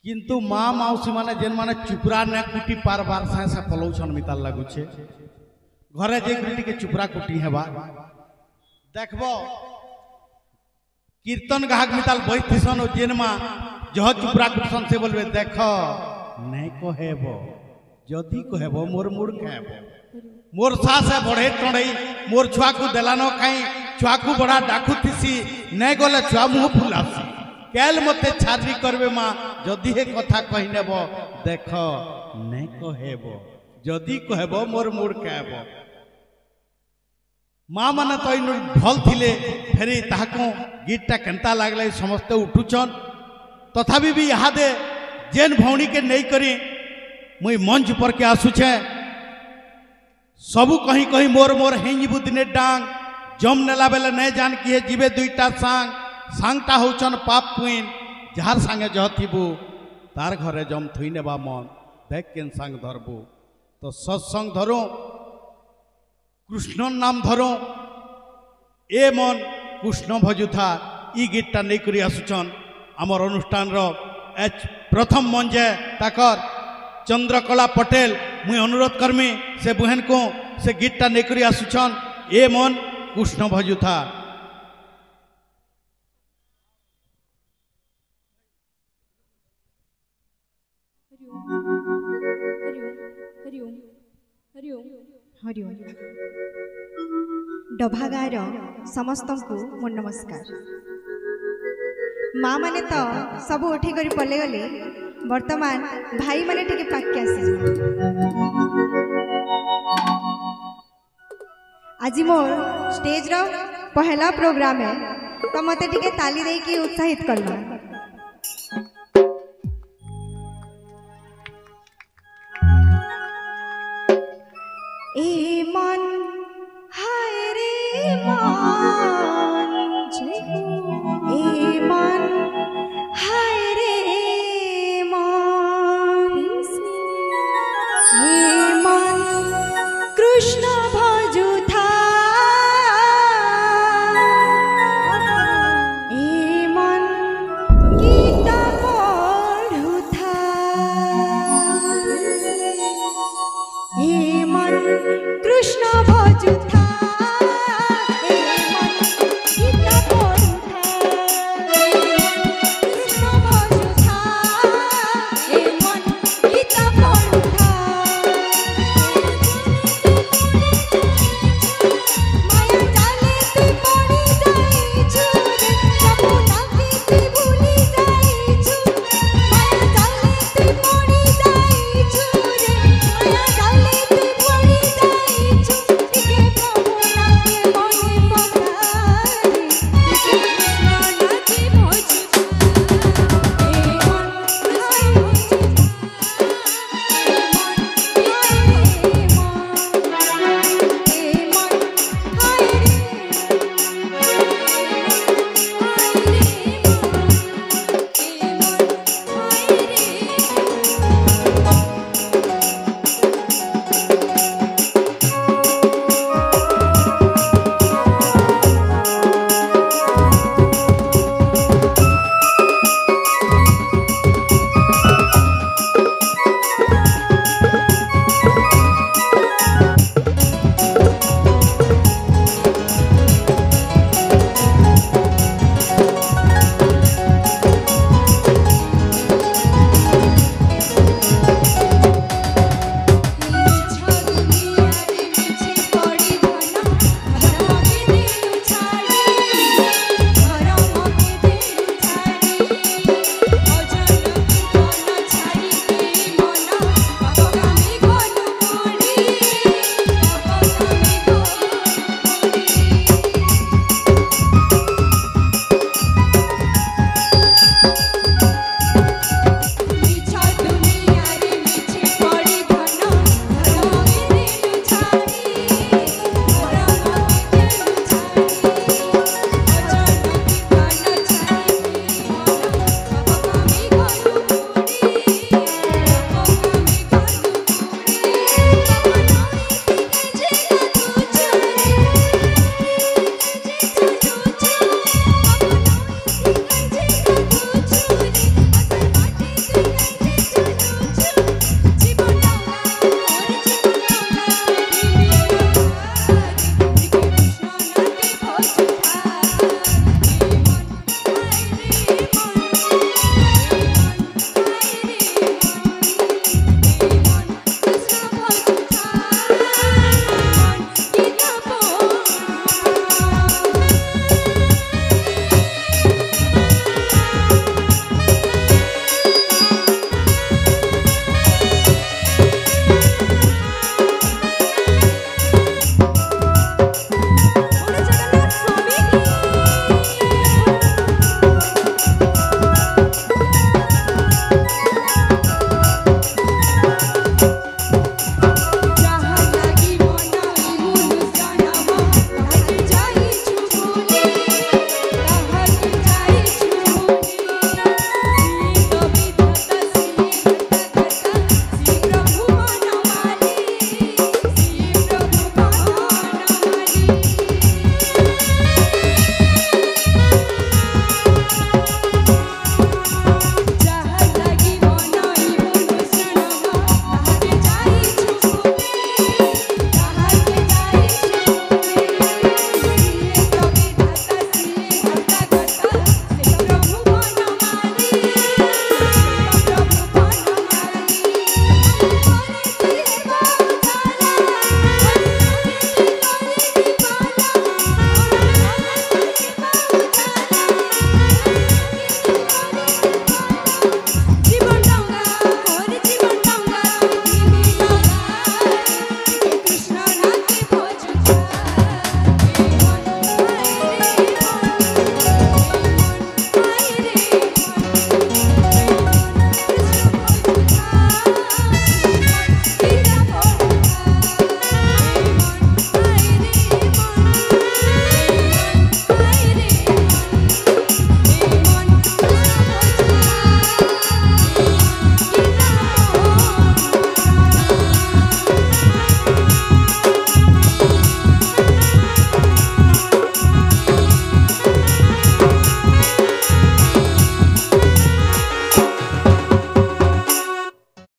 किंतु माँ मौसी माने जेन माने चुपरा ने कुटी पार बार से पलौछन मिताल लगुचे घरे जे के चुपरा कुटी हेबा देखबो कीर्तन गाहक मिताल बैठिसन जेन माँ जह चुपरा कुटसन से बोलबे देख नहीं कहेबो जदि कहेबो मोर मुड़ कहबो मोर सास बढ़े टणई मोर छुआ को देलानो खाई छुआ को बड़ा डाकुतीसी नहीं गले छुआ मुह फुलासी कैल मते छादी करबे माँ जदि हे कथा कहि नेब देख नहीं कहेबो जदि कहेबो मोर मुड़ कहबो माँ माने तो इन भल थिले फेरी ताहाको गीतटा केनता लागले समस्त उठुचन तथापि भी इहादे जेन भौणी के नहीं करी मुई मंच पर के आसुछे सबू कहीं कहीं मोर मोर हेंजबू दिने डांग जम नेला बेले नहीं जान किए जीवे दुईटा सांगटा होचन पाप पुइन जार सांगे जहथिबू तार घरे जम थुई नेबा मन देख केन सांग धरबू तो सत्संग धरो कृष्ण नाम धरो ए मन कृष्ण भजुथा ई गीतटा नहीं करी आसुचन आमर अनुष्ठान प्रथम मंजे ताकर चंद्रकला पटेल मुई अनुरोध करमी से बहन को से गीतटा नहीं करी आसुचन ए मन कृष्ण भजुथा डभागार समस्त को मोर नमस्कार। माँ माने तो सब उठी कर पले गले वर्तमान भाई माने टिके पाके आसी आज मोर स्टेज रो पहला प्रोग्राम है तो मते टिके ताली दे की उत्साहित करना। ए मन हाय रे मन जय